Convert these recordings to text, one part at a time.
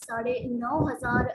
9,500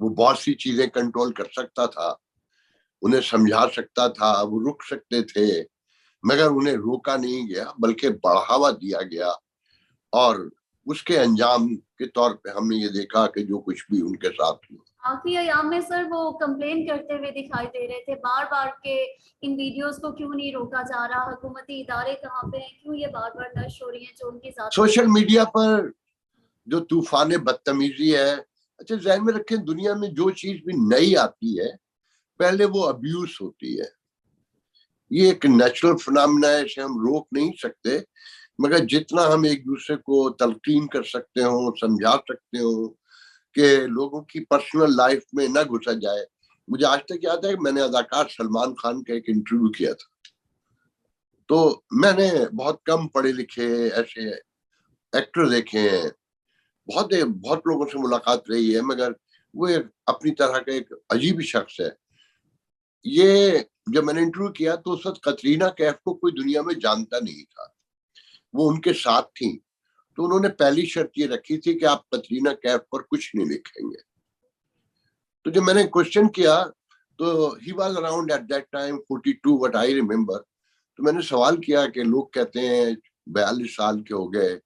وہ بہت سی چیزیں کنٹرول کر سکتا تھا, انہیں سمجھا سکتا تھا, وہ رک سکتے تھے, مگر انہیں روکا نہیں گیا بلکہ بڑھاوا دیا گیا, اور اس کے انجام کے طور پہ ہم نے یہ دیکھا کہ جو کچھ بھی ان کے ساتھ ہوا. آخری ایام میں سر وہ کمپلین کرتے ہوئے دکھائی دے رہے تھے بار بار کہ ان ویڈیوز کو کیوں نہیں روکا جا رہا, حکومتی ادارے کہاں پہ ہیں, کیوں یہ بار بار نشر ہو رہی ہیں جو ان کی ذاتی. سوشل میڈیا پر جو طوفان بدتمیزی ہے, اچھا ذہن میں رکھیں, دنیا میں جو چیز بھی نئی آتی ہے پہلے وہ ابیوز ہوتی ہے. یہ ایک نیچرل فنامنا ہے, اسے ہم روک نہیں سکتے, مگر جتنا ہم ایک دوسرے کو تلقین کر سکتے ہوں, سمجھا سکتے ہوں کہ لوگوں کی پرسنل لائف میں نہ گھسا جائے. مجھے آج تک یاد ہے کہ میں نے اداکار سلمان خان کا ایک انٹرویو کیا تھا, تو میں نے بہت کم پڑھے لکھے ایسے ایکٹر دیکھے ہیں, بہت لوگوں سے ملاقات رہی ہے, مگر وہ اپنی طرح کا ایک عجیب شخص ہے. یہ جب میں نے انٹرویو کیا تو اس وقت کترینہ کیف کو کوئی دنیا میں جانتا نہیں تھا, وہ ان کے ساتھ تھیں, تو انہوں نے پہلی شرط یہ رکھی تھی کہ آپ کترینہ کیف پر کچھ نہیں لکھیں گے. تو جب میں نے کوشچن کیا تو he was around at that time 42 what I remember, تو میں نے سوال کیا کہ لوگ کہتے ہیں 42 سال کے ہو گئے,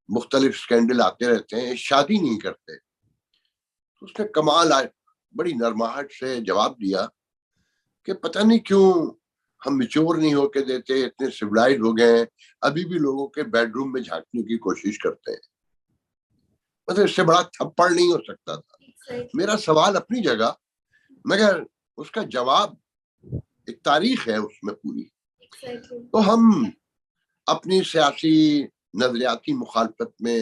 مختلف سکینڈل آتے رہتے ہیں, شادی نہیں کرتے. تو اس نے کمال بڑی نرماہٹ سے جواب دیا کہ پتہ نہیں کیوں ہم میچور نہیں ہو کے دیتے, اتنے سویلائز ہو گئے ہیں, ابھی بھی لوگوں کے بیڈ روم میں جھانکنے کی کوشش کرتے ہیں. مطلب اس سے بڑا تھپڑ نہیں ہو سکتا تھا. میرا سوال اپنی جگہ, مگر اس کا جواب ایک تاریخ ہے اس میں پوری. تو ہم اپنی سیاسی نظریاتی مخالفت میں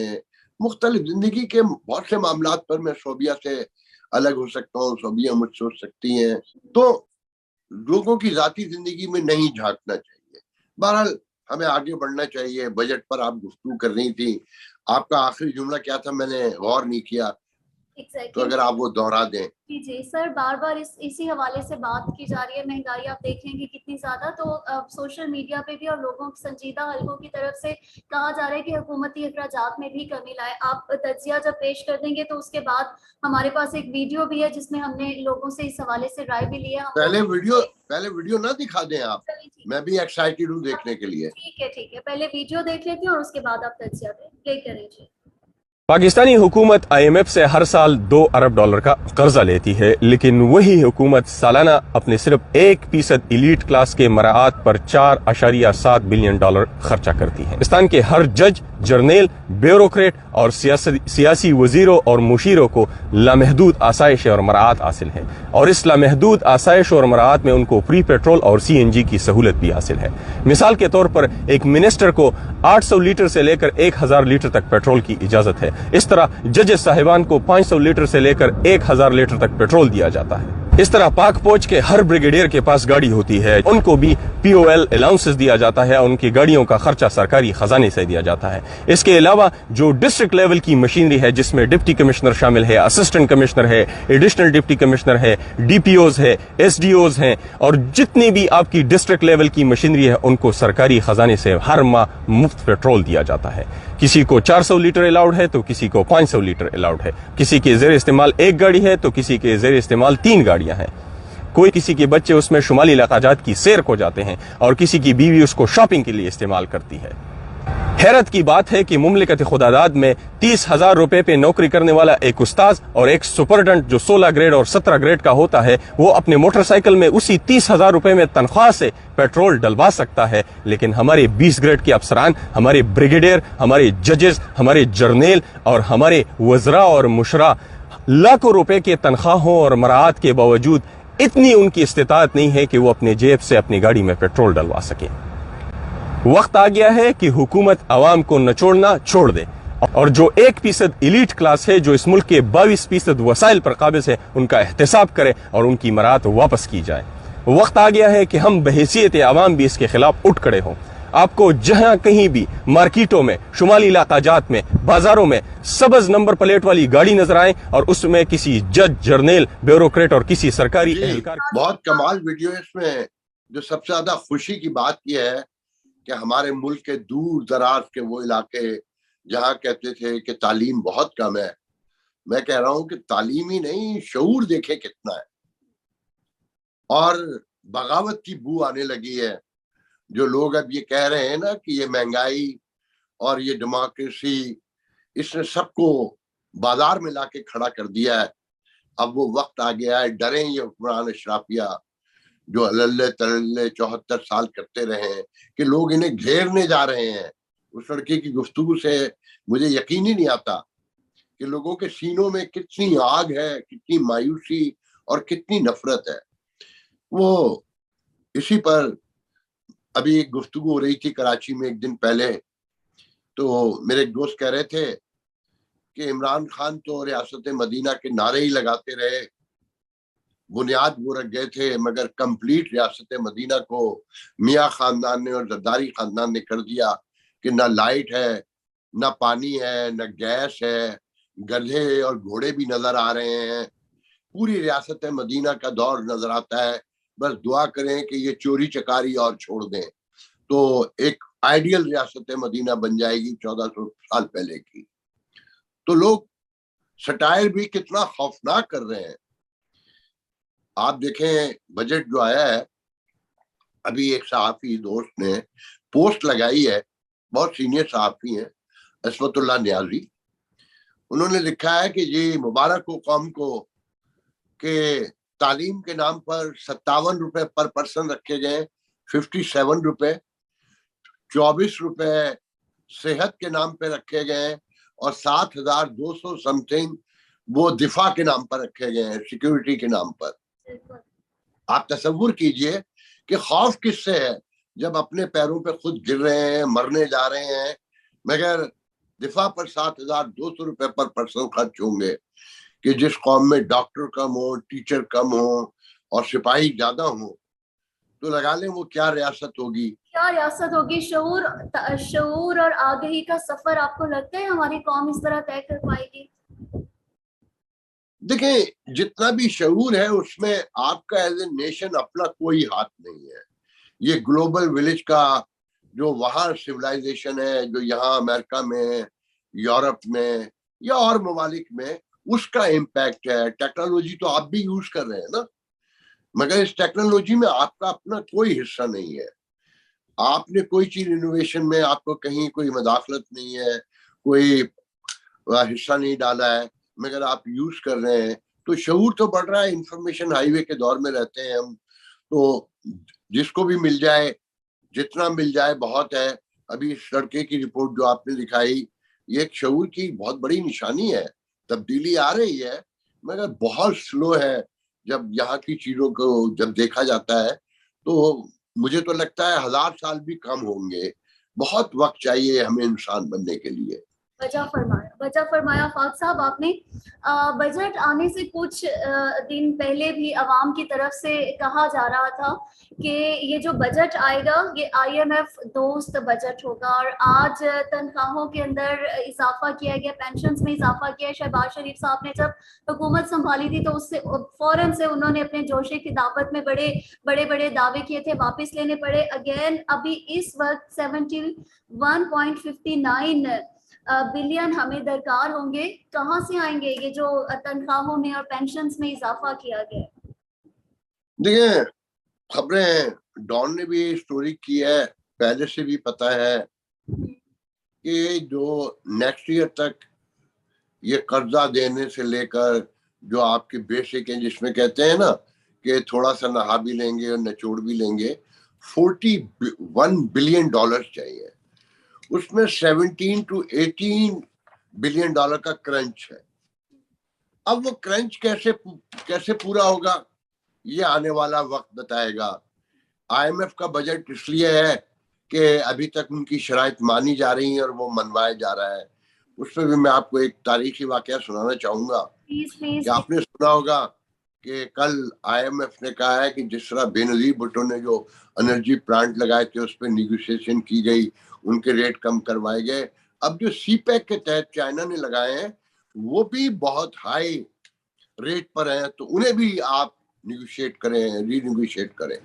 مختلف زندگی کے بہت سے معاملات پر میں صوبیہ سے الگ ہو سکتا ہوں, صوبیہ مجھ سے ہو سکتی ہیں, تو لوگوں کی ذاتی زندگی میں نہیں جھانکنا چاہیے. بہرحال ہمیں آگے بڑھنا چاہیے. بجٹ پر آپ گفتگو کر رہی تھی, آپ کا آخری جملہ کیا تھا, میں نے غور نہیں کیا, تو اگر آپ وہ دوہرا دیں. جی سر, بار بار اسی حوالے سے بات کی جا رہی ہے. مہنگائی آپ دیکھیں گے کتنی زیادہ, تو سوشل میڈیا پہ بھی اور لوگوں سنجیدہ حلقوں کی طرف سے کہا جا رہا ہے کہ حکومتی اخراجات میں بھی کمی لائے. آپ تجزیہ جب پیش کر دیں گے تو اس کے بعد ہمارے پاس ایک ویڈیو بھی ہے جس میں ہم نے لوگوں سے اس حوالے سے رائے بھی لی ہے. پہلے ویڈیو نہ دکھا دیں آپ, میں بھی ایکسائٹیڈ ہوں دیکھنے کے لیے. ٹھیک ہے, پہلے ویڈیو دیکھ لیتے ہیں اور اس کے بعد آپ تجزیہ پلے کریں. پاکستانی حکومت IMF سے ہر سال $2 ارب کا قرضہ لیتی ہے, لیکن وہی حکومت سالانہ اپنے صرف 1% ایلیٹ کلاس کے مراعات پر $4.7 بلین خرچہ کرتی ہے. پاکستان کے ہر جج, جرنیل, بیوروکریٹ اور سیاسی وزیروں اور مشیروں کو لامحدود آسائش اور مراعات حاصل ہے, اور اس لامحدود آسائش اور مراعات میں ان کو فری پیٹرول اور CNG کی سہولت بھی حاصل ہے. مثال کے طور پر ایک منسٹر کو 800 لیٹر سے لے کر 1000 لیٹر تک پیٹرول کی اجازت ہے. اس طرح ججز صاحبان کو 500 لیٹر سے لے کر 1000 لیٹر تک پیٹرول دیا جاتا ہے. اس طرح پاک فوج کے ہر بریگیڈیئر کے پاس گاڑی ہوتی ہے, ان کو بھی POL الاؤنسز دیا جاتا ہے, ان کی گاڑیوں کا خرچہ سرکاری خزانے سے دیا جاتا ہے. اس کے علاوہ جو ڈسٹرکٹ لیول کی مشینری ہے جس میں ڈپٹی کمشنر شامل ہے, اسسٹنٹ کمشنر ہے, ایڈیشنل ڈپٹی کمشنر ہے, DPOs ہے, SDOs ہیں, اور جتنی بھی آپ کی ڈسٹرکٹ لیول کی مشینری ہے ان کو سرکاری خزانے سے ہر ماہ مفت پیٹرول دیا جاتا ہے. کسی کو 400 لیٹر الاؤڈ ہے تو کسی کو 500 لیٹر الاؤڈ ہے. کسی کے زیر استعمال ایک گاڑی ہے تو کسی کے زیر استعمال 3 گاڑیاں ہیں. کوئی کسی کے بچے اس میں شمالی علاقہ جات کی سیر کو جاتے ہیں اور کسی کی بیوی اس کو شاپنگ کے لیے استعمال کرتی ہے. حیرت کی بات ہے کہ مملکت خداداد میں 30,000 روپے پہ نوکری کرنے والا ایک استاذ اور ایک سپرڈنٹ جو 16 گریڈ اور 17 گریڈ کا ہوتا ہے, وہ اپنے موٹر سائیکل میں اسی 30,000 روپے میں تنخواہ سے پیٹرول ڈلوا سکتا ہے, لیکن ہمارے 20 گریڈ کے افسران, ہمارے بریگیڈیئر, ہمارے ججز, ہمارے جرنیل اور ہمارے وزراء اور مشراء لاکھوں روپے کے تنخواہوں اور مراعات کے باوجود اتنی ان کی استطاعت نہیں ہے کہ وہ اپنے جیب سے اپنی گاڑی میں پیٹرول ڈلوا سکیں. وقت آ گیا ہے کہ حکومت عوام کو نچوڑنا چھوڑ دے, اور جو 1% ایلیٹ کلاس ہے جو اس ملک کے 22% وسائل پر قابض ہے ان کا احتساب کرے اور ان کی مراعات واپس کی جائے. وقت آ گیا ہے کہ ہم بحیثیت عوام بھی اس کے خلاف اٹھ کھڑے ہوں. آپ کو جہاں کہیں بھی مارکیٹوں میں, شمالی علاقہ جات میں, بازاروں میں سبز نمبر پلیٹ والی گاڑی نظر آئے اور اس میں کسی جج, جرنیل, بیوروکریٹ اور کسی سرکاری اہلکار. بہت کمال ویڈیو ہے. اس میں جو سب سے زیادہ خوشی کی بات یہ ہے کہ ہمارے ملک کے دور دراز کے وہ علاقے جہاں کہتے تھے کہ تعلیم بہت کم ہے, میں کہہ رہا ہوں کہ تعلیم ہی نہیں، شعور دیکھے کتنا ہے. اور بغاوت کی بو آنے لگی ہے. جو لوگ اب یہ کہہ رہے ہیں نا کہ یہ مہنگائی اور یہ ڈیموکریسی، اس نے سب کو بازار میں لا کے کھڑا کر دیا ہے. اب وہ وقت آ گیا ہے. ڈریں یہ حکمران اشرافیہ جو اللہ تللے 74 سال کرتے رہے ہیں کہ لوگ انہیں گھیرنے جا رہے ہیں. اس لڑکے کی گفتگو سے مجھے یقین ہی نہیں آتا کہ لوگوں کے سینوں میں کتنی آگ ہے، کتنی مایوسی اور کتنی نفرت ہے. وہ اسی پر ابھی ایک گفتگو ہو رہی تھی کراچی میں ایک دن پہلے، تو میرے ایک دوست کہہ رہے تھے کہ عمران خان تو ریاست مدینہ کے نعرے ہی لگاتے رہے، بنیاد وہ رکھ گئے تھے، مگر کمپلیٹ ریاست مدینہ کو میاں خاندان نے اور زرداری خاندان نے کر دیا کہ نہ لائٹ ہے، نہ پانی ہے، نہ گیس ہے، گدھے اور گھوڑے بھی نظر آ رہے ہیں. پوری ریاست مدینہ کا دور نظر آتا ہے. بس دعا کریں کہ یہ چوری چکاری اور چھوڑ دیں تو ایک آئیڈیل ریاست مدینہ بن جائے گی 1400 سال پہلے کی. تو لوگ سٹائر بھی کتنا خوفناک کر رہے ہیں. آپ دیکھیں بجٹ جو آیا ہے، ابھی ایک صحافی دوست نے پوسٹ لگائی ہے، بہت سینئر صحافی ہیں، عصمت اللہ نیازی. انہوں نے لکھا ہے کہ جی مبارک ہو قوم کو کہ تعلیم کے نام پر 57 روپے پر پرسن رکھے گئے، 57 روپے، 24 روپے صحت کے نام پہ رکھے گئے اور 7,200 سم تھنگ وہ دفاع کے نام پر رکھے گئے ہیں، سیکیورٹی کے نام پر. آپ تصور کیجئے کہ خوف کس سے ہے جب اپنے پیروں پہ خود گر رہے ہیں، مرنے جا رہے ہیں، مگر دفاع پر 7,200 روپے پر پرسن خرچ ہوں گے. کہ جس قوم میں ڈاکٹر کم ہو، ٹیچر کم ہو اور سپاہی زیادہ ہوں تو لگا لیں وہ کیا ریاست ہوگی. کیا ریاست ہوگی. شعور اور آگہی کا سفر آپ کو لگتا ہے ہماری قوم اس طرح طے کر پائے گی؟ دیکھیں جتنا بھی شعور ہے اس میں آپ کا ایز اے نیشن اپنا کوئی ہاتھ نہیں ہے. یہ گلوبل ولیج کا جو وہاں سویلائزیشن ہے، جو یہاں امریکہ میں، یورپ میں یا اور ممالک میں، اس کا امپیکٹ ہے. ٹیکنالوجی تو آپ بھی یوز کر رہے ہیں نا، مگر اس ٹیکنالوجی میں آپ کا اپنا کوئی حصہ نہیں ہے. آپ نے کوئی چیز انوویشن میں آپ کو کہیں کوئی مداخلت نہیں ہے، کوئی حصہ نہیں ڈالا ہے، مگر آپ یوز کر رہے ہیں. تو شعور تو بڑھ رہا ہے. انفارمیشن ہائی وے کے دور میں رہتے ہیں ہم، تو جس کو بھی مل جائے، جتنا مل جائے بہت ہے. ابھی اس لڑکے کی رپورٹ جو آپ نے دکھائی، یہ ایک شعور کی بہت بڑی نشانی ہے. تبدیلی آ رہی ہے مگر بہت سلو ہے. جب یہاں کی چیزوں کو جب دیکھا جاتا ہے تو مجھے تو لگتا ہے 1000 سال بھی کم ہوں گے. بہت وقت چاہیے ہمیں انسان بننے کے لیے. وجہ فرمایا فاق صاحب آپ نے. بجٹ آنے سے کچھ دن پہلے بھی عوام کی طرف سے کہا جا رہا تھا کہ یہ جو بجٹ آئے گا یہ IMF دوست بجٹ ہوگا، اور آج تنخواہوں کے اندر اضافہ کیا گیا، پینشنز میں اضافہ کیا. شہباز شریف صاحب نے جب حکومت سنبھالی تھی تو اس سے فوراً سے انہوں نے اپنے جوشے کی دعوت میں بڑے دعوے کیے تھے، واپس لینے پڑے. اگین ابھی اس وقت 71.59 بلین ہمیں درکار ہوں گے. کہاں سے آئیں گے یہ جو تنخواہوں میں اور پینشنز میں اضافہ کیا گیا؟ دیکھیں خبریں ہیں، ڈان نے بھی اسٹوری کی ہے، پہلے سے بھی پتا ہے کہ جو نیکسٹ ایئر تک یہ قرضہ دینے سے لے کر جو آپ کے بیسک ہیں، جس میں کہتے ہیں نا کہ تھوڑا سا نہا بھی لیں گے اور نچوڑ بھی لیں گے، $41 بلین چاہیے. اس میں 17 to 18 بلین ڈالر کا کرنچ ہے. اب وہ کرنچ کیسے پورا ہوگا یہ آنے والا وقت بتائے گا. IMF کا بجٹ اس لیے ہے کہ ابھی تک ان کی شرائط مانی جا رہی ہیں اور وہ منوایا جا رہا ہے. اس پہ بھی میں آپ کو ایک تاریخی واقعہ سنانا چاہوں گا کہ آپ نے سنا ہوگا کہ کل IMF نے کہا ہے کہ جس طرح بے نظیر بھٹو نے جو انرجی پلانٹ لگائے تھے اس پہ نیگوشیشن کی گئی، ان کے ریٹ کم کروائے گئے. اب جو سی پیک کے تحت چائنا نے لگائے ہیں وہ بھی بہت ہائی ریٹ پر ہیں، تو انہیں بھی آپ نیگوشیٹ کریں، ری نیگوشیٹ کریں.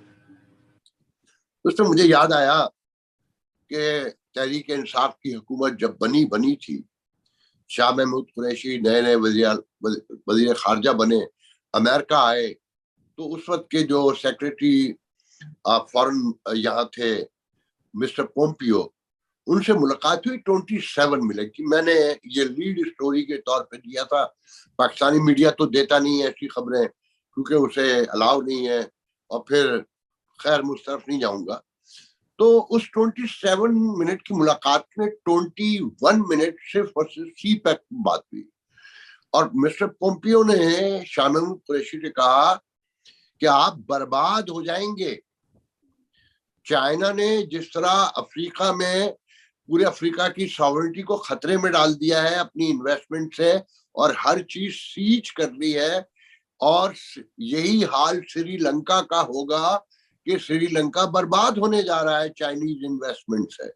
اس میں مجھے یاد آیا کہ تحریک انصاف کی حکومت جب بنی تھی شاہ محمود قریشی نئے وزیر خارجہ بنے، امریکہ آئے، تو اس وقت کے جو سیکریٹری فورن یہاں تھے مسٹر پومپیو، ان سے ملاقات ہوئی 27 منٹ کی. میں نے یہ لیڈ اسٹوری کے طور پہ دیا تھا. پاکستانی میڈیا تو دیتا نہیں ہے ایسی خبریں کیونکہ اسے الاؤ نہیں ہے، اور پھر خیر مسترف نہیں جاؤں گا. تو اس 27 منٹ کی ملاقات میں 21 منٹ صرف اور صرف سی پیک بات ہوئی، اور مسٹر پومپیو نے شاہ محمود قریشی سے کہا کہ آپ برباد ہو جائیں گے. چائنا نے جس طرح افریقہ میں پورے افریقہ کی ساورنٹی کو خطرے میں ڈال دیا ہے اپنی انویسٹمنٹ سے، اور ہر چیز سیچ کر لی ہے، اور یہی حال سری لنکا کا ہوگا کہ سری لنکا برباد ہونے جا رہا ہے چائنیز انویسٹمنٹ سے،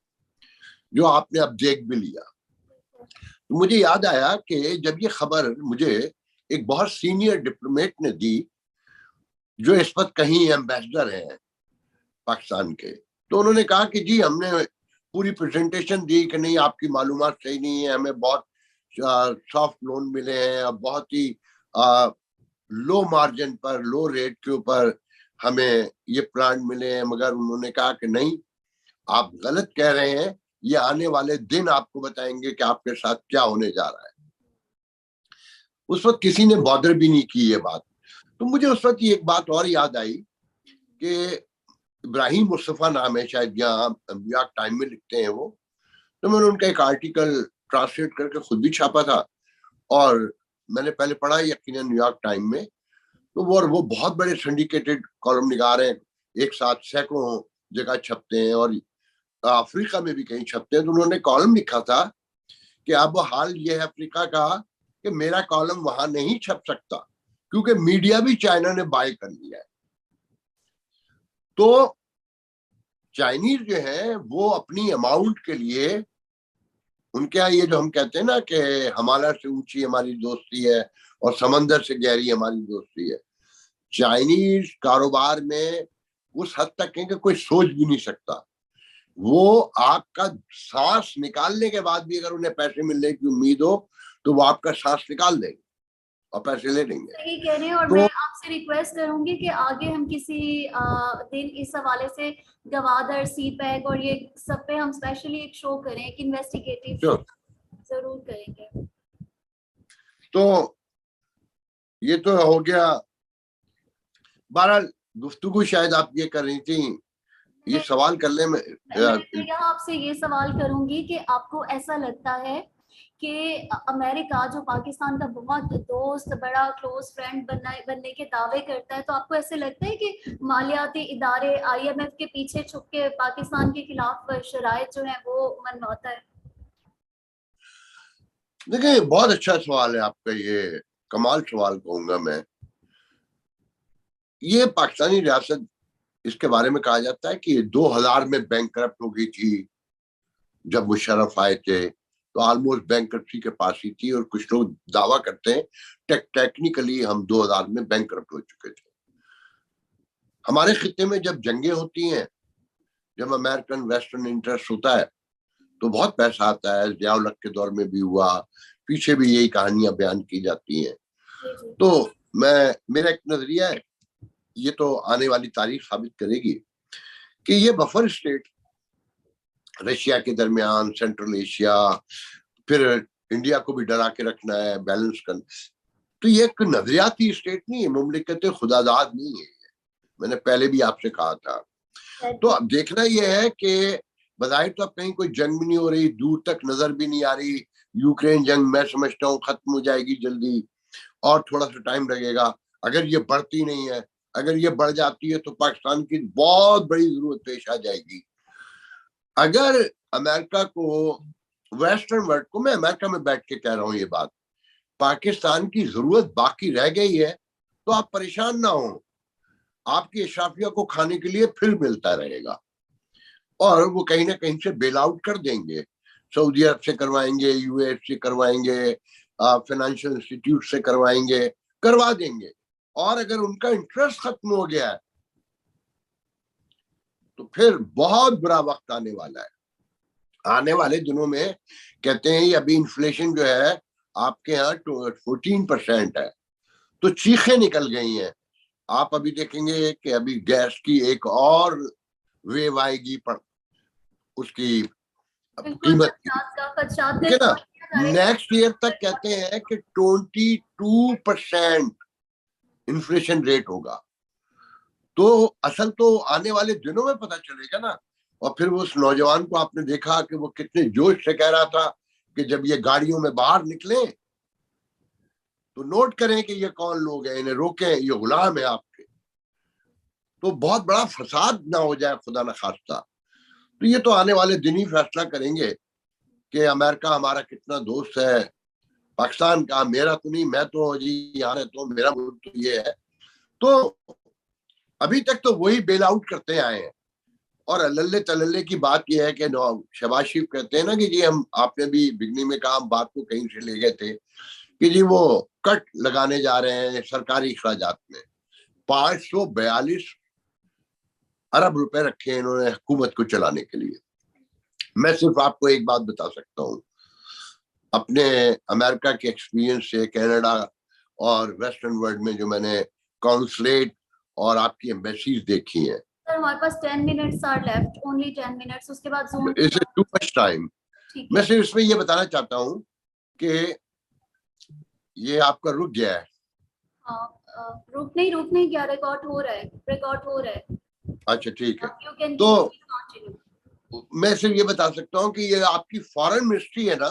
جو آپ نے اب دیکھ بھی لیا. مجھے یاد آیا کہ جب یہ خبر مجھے ایک بہت سینئر ڈپلومیٹ نے دی جو اس وقت کہیں ایمبیسڈر ہیں پاکستان کے، تو انہوں نے کہا کہ جی ہم نے پوری پریزنٹیشن دی کہ نہیں آپ کی معلومات صحیح نہیں ہے، ہمیں بہت سافٹ لون ملے ہیں، اور بہت ہی لو مارجن پر، لو ریٹ کے اوپر ہمیں یہ پلانٹ ملے ہیں. مگر انہوں نے کہا کہ نہیں، آپ غلط کہہ رہے ہیں، یہ آنے والے دن آپ کو بتائیں گے کہ آپ کے ساتھ کیا ہونے جا رہا ہے. اس وقت کسی نے بادر بھی نہیں کی یہ بات. تو مجھے اس وقت ایک بات اور یاد آئی کہ ابراہیم مصطفیٰ نام ہے، شاید یہاں نیو یارک ٹائم میں لکھتے ہیں وہ، تو میں نے ان کا ایک آرٹیکل ٹرانسلیٹ کر کے خود بھی چھاپا تھا، اور میں نے پہلے پڑھا یقیناً نیو یارک ٹائم میں. تو وہ بہت بڑے سنڈیکیٹڈ کالم نگار ہیں، ایک ساتھ سینکڑوں جگہ چھپتے ہیں، اور افریقہ میں بھی کہیں چھپتے ہیں. تو انہوں نے کالم لکھا تھا کہ اب حال یہ ہے افریقہ کا کہ میرا کالم وہاں نہیں چھپ سکتا کیونکہ میڈیا بھی چائنا نے بائی کر لیا ہے. تو چائنیز جو ہے وہ اپنی اماؤنٹ کے لیے، ان کے یہ جو ہم کہتے ہیں نا کہ ہمالیہ سے اونچی ہماری دوستی ہے اور سمندر سے گہری ہماری دوستی ہے، چائنیز کاروبار میں اس حد تک ہے کہ کوئی سوچ بھی نہیں سکتا. وہ آپ کا سانس نکالنے کے بعد بھی اگر انہیں پیسے ملنے کی امید ہو تو وہ آپ کا سانس نکال دیں گے اور پیسے لے لیں گے. صحیح کہہ رہے ہیں. اور میں آپ سے ریکویسٹ کروں گی کہ آگے ہم کسی دن اس حوالے سے گوادر، سی پیک اور یہ سب پہ ہم اسپیشلی ایک شو کریں، ایک انویسٹیگیٹو ضرور کریں گے. تو یہ تو ہو گیا. بہرحال گفتگو شاید آپ یہ کر رہی تھیں، یہ سوال کر لیں. میں یہاں آپ سے یہ سوال کروں گی کہ آپ کو ایسا لگتا ہے کہ امریکہ جو پاکستان کا بہت دوست، بڑا کلوز فرینڈ بننے کے دعوے کرتا ہے، تو آپ کو ایسے لگتا ہے کہ مالیاتی ادارے IMF کے پیچھے چھپ کے پاکستان کے خلاف شرائط جو ہیں وہ منواتا ہے؟ دیکھیں بہت اچھا سوال ہے آپ کا، یہ کمال سوال کہوں گا میں. یہ پاکستانی ریاست، اس کے بارے میں کہا جاتا ہے کہ 2000 میں بینک کرپٹ ہو گئی تھی. جب مشرف آئے تھے تو آلموسٹ بینک کرپٹی کے پاس ہی تھی، اور کچھ لوگ دعویٰ کرتے ہیں ٹیکنیکلی ہم 2000 میں بینک کرپٹ ہو چکے تھے. ہمارے خطے میں جب جنگیں ہوتی ہیں، جب امریکن ویسٹرن انٹرسٹ ہوتا ہے تو بہت پیسہ آتا ہے. ضیاء الحق کے دور میں بھی ہوا، پیچھے بھی یہی کہانیاں بیان کی جاتی ہیں. تو میرا ایک نظریہ ہے، یہ تو آنے والی تاریخ ثابت کرے گی کہ یہ بفر اسٹیٹ رشیا کے درمیان، سینٹرل ایشیا، پھر انڈیا کو بھی ڈرا کے رکھنا ہے، بیلنس کرنا. تو یہ ایک نظریاتی اسٹیٹ نہیں ہے، مملکت خدا داد نہیں ہے. میں نے پہلے بھی آپ سے کہا تھا. تو اب دیکھنا یہ ہے کہ بظاہر تو اب کہیں کوئی جنگ بھی نہیں ہو رہی، دور تک نظر بھی نہیں آ رہی. یوکرین جنگ میں سمجھتا ہوں ختم ہو جائے گی جلدی، اور تھوڑا سا ٹائم لگے گا. اگر یہ بڑھتی نہیں ہے، اگر یہ بڑھ جاتی ہے تو پاکستان کی بہت بڑی ضرورت پیش آ جائے گی. اگر امریکہ کو، ویسٹرن ورلڈ کو، میں امریکہ میں بیٹھ کے کہہ رہا ہوں یہ بات، پاکستان کی ضرورت باقی رہ گئی ہے تو آپ پریشان نہ ہوں، آپ کی اشرافیہ کو کھانے کے لیے پھر ملتا رہے گا، اور وہ کہیں نہ کہیں سے بیل آؤٹ کر دیں گے. سعودی عرب سے کروائیں گے، US سے کروائیں گے، فائنینشیل انسٹیٹیوٹ سے کروائیں گے، کروا دیں گے. اور اگر ان کا انٹرسٹ ختم ہو گیا ہے تو پھر بہت برا وقت آنے والا ہے. آنے والے دنوں میں کہتے ہیں ابھی انفلیشن جو ہے آپ کے یہاں 14% ہے, تو چیخیں نکل گئی ہیں. آپ ابھی دیکھیں گے کہ ابھی گیس کی ایک اور ویو آئے گی اس کی قیمت کی, ٹھیک ہے نا. نیکسٹ ایئر تک کہتے ہیں کہ 22% انفلیشن ریٹ ہوگا. تو اصل تو آنے والے دنوں میں پتہ چلے گا نا. اور پھر اس نوجوان کو آپ نے دیکھا کہ وہ کتنے جوش سے کہہ رہا تھا کہ جب یہ گاڑیوں میں باہر نکلیں تو نوٹ کریں کہ یہ کون لوگ ہیں, انہیں روکیں, یہ غلام ہے آپ کے. تو بہت بڑا فساد نہ ہو جائے خدا نہ خواستہ. تو یہ تو آنے والے دن ہی فیصلہ کریں گے کہ امریکہ ہمارا کتنا دوست ہے, پاکستان کا میرا تو نہیں, میں تو جی یہاں رہتا ہوں, میرا ملک تو یہ ہے. تو ابھی تک تو وہی بیل آؤٹ کرتے آئے ہیں. اور اللہ تللے کی بات یہ ہے کہ شہباز شریف کہتے ہیں نا کہ جی ہم, آپ نے بھی بگنی میں کہا, ہم بات کو کہیں سے لے گئے تھے کہ جی وہ کٹ لگانے جا رہے ہیں سرکاری اخراجات میں. 542 ارب روپے رکھے انہوں نے حکومت کو چلانے کے لیے. میں صرف آپ کو ایک بات بتا سکتا ہوں اپنے امریکہ کے ایکسپیرینس سے, کینیڈا اور ویسٹرن ورلڈ میں جو میں نے کونسلیٹ اور آپ کی ایمبیسیز دیکھی ہیں. ہمارے پاس 10 minutes are left, only 10 minutes, اس کے بعد زون اس سے ٹو مچ ٹائم. میں صرف اس میں یہ بتانا چاہتا ہوں کہ یہ آپ کا رک گیا ہے. رک نہیں کیا, ریکارڈ ہو رہا ہے. اچھا ٹھیک ہے. تو میں صرف یہ بتا سکتا ہوں کہ یہ آپ کی فارن منسٹری ہے نا,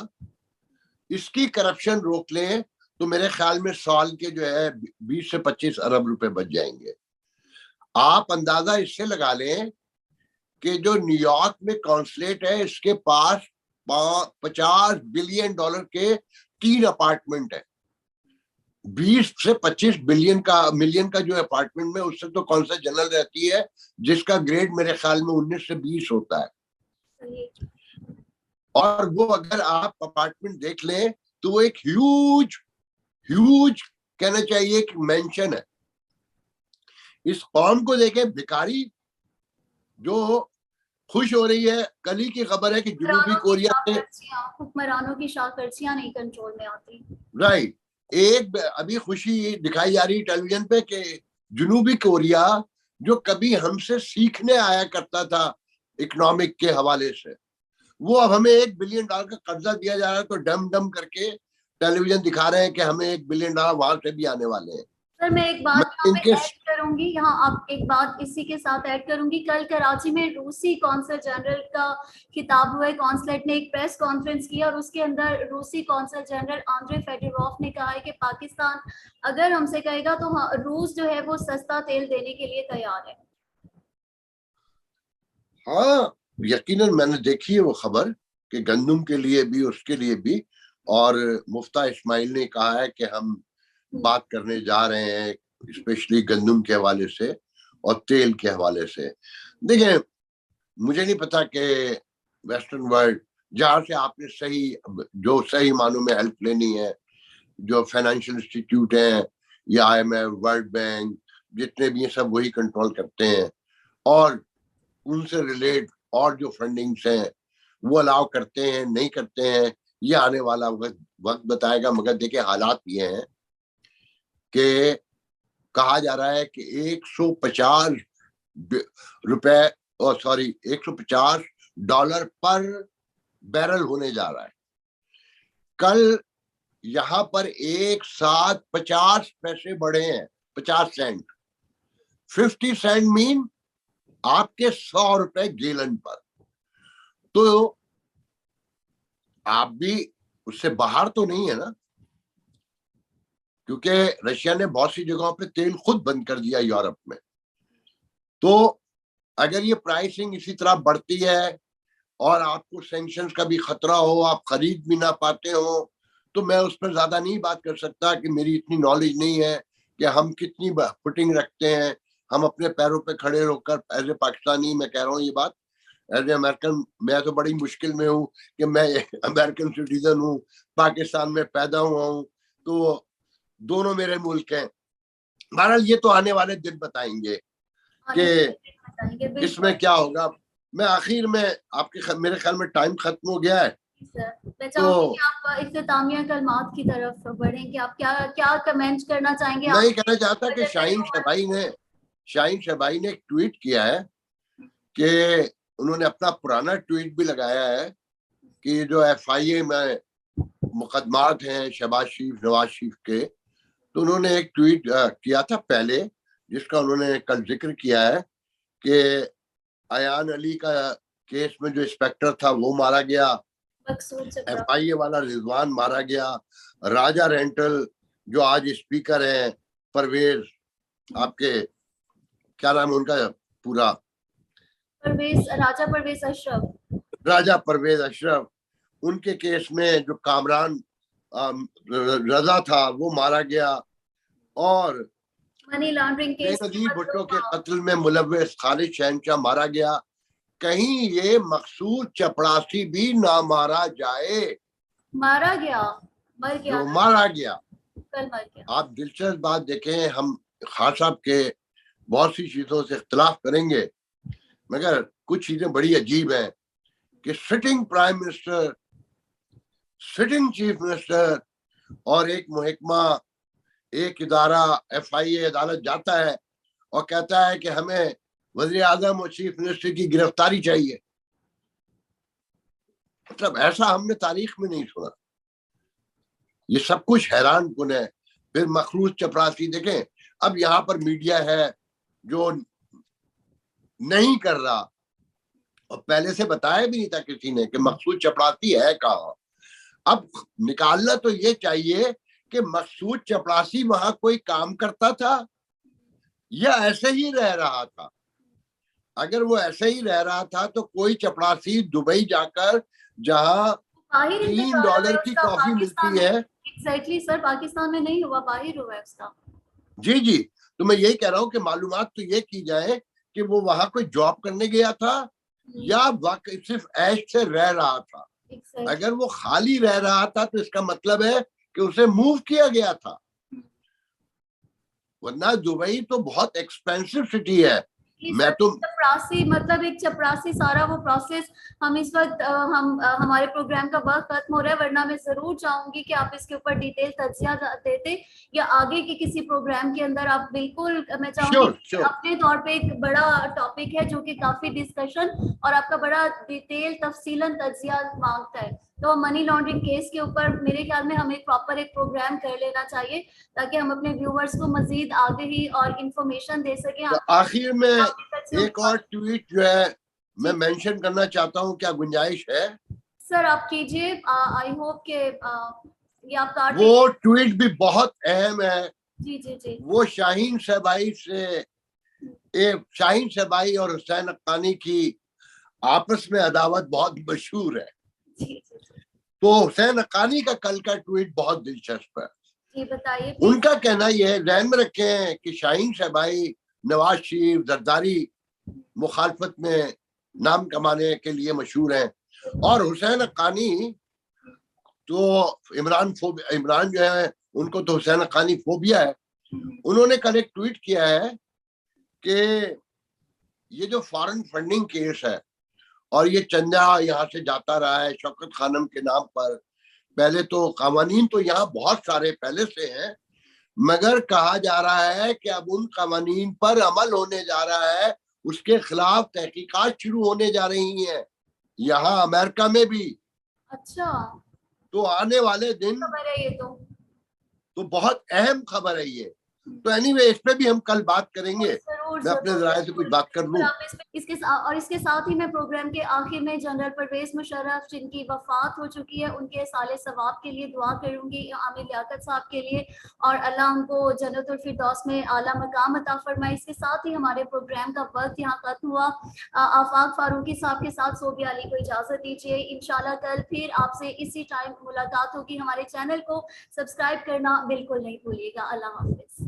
اس کی کرپشن روک لیں تو میرے خیال میں سال کے جو ہے 20 سے 25 ارب روپے بچ جائیں گے. آپ اندازہ اس سے لگا لیں کہ جو نیو یارک میں کونسلیٹ ہے اس کے پاس $50 بلین کے 3 اپارٹمنٹ ہیں. 20 سے 25 ملین کا جو اپارٹمنٹ میں, اس سے تو کونسل جنرل رہتی ہے جس کا گریڈ میرے خیال میں 19 سے 20 ہوتا ہے. اور وہ اگر آپ اپارٹمنٹ دیکھ لیں تو وہ ایک ہیوج کہنا چاہیے کہ مینشن ہے. اس قوم کو دیکھیں, بھکاری جو خوش ہو رہی ہے. کل ہی کی خبر ہے کہ جنوبی کوریا سے حکمرانوں کی شاکرچیاں نہیں کنٹرول میں آتی. رائٹ. ایک ابھی خوشی دکھائی جا رہی ٹیلی ویژن پہ کہ جنوبی کوریا جو کبھی ہم سے سیکھنے آیا کرتا تھا اکنامک کے حوالے سے, وہ اب ہمیں $1 بلین کا قرضہ دیا جا رہا ہے. تو ڈم کر کے ٹیلی ویژن دکھا رہے ہیں کہ ہمیں $1 بلین وہاں سے بھی آنے والے ہیں. سر میں ایک بات یہاں پہ ایڈ کروں گی, یہاں آپ ایک بات اسی کے ساتھ ایڈ کروں گی. کل کراچی میں روسی کونسل جنرل کا خطاب ہوا ہے. کونسلیٹ نے ایک پریس کانفرنس کی اور اس کے اندر روسی کونسل جنرل آندرے فیڈروف نے کہا ہے کہ پاکستان اگر ہم سے کہے گا تو روس جو ہے وہ سستا تیل دینے کے لیے تیار ہے. ہاں یقیناً میں نے دیکھی ہے وہ خبر کہ گندم کے لیے بھی, اس کے لیے بھی. اور مفتہ اسماعیل نے کہا ہے کہ ہم بات کرنے جا رہے ہیں اسپیشلی گندم کے حوالے سے اور تیل کے حوالے سے. دیکھیں مجھے نہیں پتا کہ ویسٹرن ورلڈ جہاں سے آپ نے صحیح معنوں میں ہیلپ لینی ہے, جو فائنینشیل انسٹیٹیوٹ ہیں یا IMF, ورلڈ بینک, جتنے بھی ہیں سب وہی کنٹرول کرتے ہیں. اور ان سے ریلیٹ اور جو فنڈنگز ہیں وہ الاؤ کرتے ہیں نہیں کرتے ہیں, یہ آنے والا وقت بتائے گا. مگر دیکھیں حالات یہ ہیں کہ کہا جا رہا ہے کہ $150 پر بیرل ہونے جا رہا ہے. کل یہاں پر ایک ساتھ 50 پیسے بڑھے ہیں, 50 سینٹ. 50 سینٹ مین آپ کے 100 روپے گیلن پر. تو آپ بھی اس سے باہر تو نہیں ہے نا, کیونکہ رشیا نے بہت سی جگہوں پہ تیل خود بند کر دیا یورپ میں. تو اگر یہ پرائسنگ اسی طرح بڑھتی ہے اور آپ کو سینکشنز کا بھی خطرہ ہو, آپ خرید بھی نہ پاتے ہو, تو میں اس پر زیادہ نہیں بات کر سکتا کہ میری اتنی نالج نہیں ہے کہ ہم کتنی فٹنگ رکھتے ہیں. ہم اپنے پیروں پہ کھڑے ہو کر ایز اے پاکستانی, میں کہہ رہا ہوں یہ بات, ایز اے امریکن میں تو بڑی مشکل میں ہوں کہ میں امریکن سٹیزن ہوں, پاکستان میں پیدا ہوا ہوں, تو دونوں میرے ملک ہیں. بہرحال یہ تو آنے والے دن بتائیں گے کہ اس میں کیا ہوگا. میں آخر میں آپ کے میرے خیال میں ٹائم ختم ہو گیا ہے. میں چاہوں گی کہ آپ اختتامیہ کلمات کی طرف بڑھیں کہ آپ کیا کمنٹ کرنا چاہیں گے. میں یہ کہنا چاہتا کہ شاہین شہبائی نے ایک ٹویٹ کیا ہے کہ انہوں نے اپنا پرانا ٹویٹ بھی لگایا ہے کہ جو ایف آئی اے میں مقدمات ہیں شہباز شریف نواز شریف کے, تو انہوں نے ایک ٹویٹ کیا تھا پہلے جس کا انہوں نے کل ذکر کیا ہے کہ ایان علی کا کیس میں جو انسپیکٹر تھا وہ مارا گیا, ایف آئی اے والا رضوان مارا گیا, راجہ رینٹل جو آج اسپیکر ہیں پرویز, آپ کے کیا نام ہے ان کا پورا, راجہ پرویز اشرف, ان کے کیس میں جو کامران رضا تھا وہ مارا گیا, اور منی لانڈرنگ کیس نظیر بھٹو کے قتل میں ملوث خالد شہنشاہ مارا گیا. کہیں یہ مقصود چپڑاسی بھی نہ مارا جائے, مارا گیا, جو مارا گیا. آپ دلچسپ بات دیکھیں, ہم خان صاحب کے بہت سی چیزوں سے اختلاف کریں گے مگر کچھ چیزیں بڑی عجیب ہیں کہ sitting prime minister, sitting chief minister اور ایک محکمہ ایک ادارہ ایف آئی اے عدالت جاتا ہے اور کہتا ہے کہ ہمیں وزیر اعظم اور چیف منسٹر کی گرفتاری چاہیے. مطلب ایسا ہم نے تاریخ میں نہیں سنا. یہ سب کچھ حیران کن ہے. پھر مخلوص چپراسی دیکھیں, اب یہاں پر میڈیا ہے جو نہیں کر رہا, اور پہلے سے بتایا بھی نہیں تھا کسی نے کہ مقصود چپراسی ہے کہاں. اب نکالنا تو یہ چاہیے کہ مقصود چپراسی وہاں کوئی کام کرتا تھا یا ایسے ہی رہ رہا تھا. اگر وہ ایسے ہی رہ رہا تھا تو کوئی چپراسی دبئی جا کر جہاں $3 کی کافی ملتی ہے, ایگزیکٹلی سر, پاکستان میں نہیں ہوا, باہر ہوا ہے اس کا. جی تو میں یہی کہہ رہا ہوں کہ معلومات تو یہ کی جائے کہ وہ وہاں کوئی جاب کرنے گیا تھا یا واقعی صرف عیش سے رہ رہا تھا. اگر وہ خالی رہ رہا تھا تو اس کا مطلب ہے کہ اسے موو کیا گیا تھا, ورنہ دبئی تو بہت ایکسپینسو سٹی ہے. میں تو چپراسی مطلب ایک چپراسی سارا وہ پروسیس, ہم اس وقت ہمارے پروگرام کا وقت ختم ہو رہا ہے, ورنہ میں ضرور چاہوں گی کہ آپ اس کے اوپر ڈیٹیل تجزیہ دیتے یا آگے کے کسی پروگرام کے اندر آپ بالکل, میں چاہوں گی اپنے طور پہ ایک بڑا ٹاپک ہے جو کہ کافی ڈسکشن اور آپ کا بڑا ڈیٹیل تفصیلاً تجزیہ مانگتا ہے. تو منی لانڈرنگ کیس کے اوپر میرے خیال میں ہمیں پراپر ایک پروگرام کر لینا چاہیے تاکہ ہم اپنے ویورز کو مزید آگہی اور انفارمیشن دے سکیں. آخر میں ایک اور ٹویٹ جو ہے میں مینشن کرنا چاہتا ہوں, کیا گنجائش ہے؟ سر آپ کیجئے, آئی ہوپ کہ یہ آپ کا وہ ٹویٹ بھی بہت اہم ہے. جی وہ شاہین صہبائی اور حسین حقانی کی آپس میں عداوت بہت مشہور ہے. تو حسین حقانی کا کل کا ٹویٹ بہت دلچسپ ہے. جی بتائیے. ان کا کہنا یہ ہے, ذہن میں رکھیں کہ شاہین صہبائی نواز شریف زرداری مخالفت میں نام کمانے کے لیے مشہور ہیں, اور حسین حقانی تو عمران جو ہے ان کو تو حسین حقانی فوبیا ہے. انہوں نے کل ایک ٹویٹ کیا ہے کہ یہ جو فارن فنڈنگ کیس ہے اور یہ چندہ یہاں سے جاتا رہا ہے شوکت خانم کے نام پر, پہلے تو قوانین تو یہاں بہت سارے پہلے سے ہیں مگر کہا جا رہا ہے کہ اب ان قوانین پر عمل ہونے جا رہا ہے, اس کے خلاف تحقیقات شروع ہونے جا رہی ہیں یہاں امریکہ میں بھی. اچھا, تو آنے والے دن خبر ہے یہ تو بہت اہم خبر ہے یہ. تو اینی وے اس پہ بھی ہم کل بات کریں گے, میں اپنے ذرائع سے کچھ بات کر لوں. اس کے ساتھ ہی میں پروگرام کے آخر میں جنرل پرویز مشرف جن کی وفات ہو چکی ہے ان کے سال ثواب کے لیے دعا کروں گی, عامر لیاقت صاحب کے لیے, اور اللہ ان کو جنت الفردوس میں اعلیٰ مقام عطا فرمائے. اس کے ساتھ ہی ہمارے پروگرام کا وقت یہاں ختم ہوا. آفاق فاروقی صاحب کے ساتھ صوبیہ علی کو اجازت دیجیے. انشاءاللہ کل پھر آپ سے اسی ٹائم ملاقات ہوگی. ہمارے چینل کو سبسکرائب کرنا بالکل نہیں بھولیے گا. اللہ حافظ.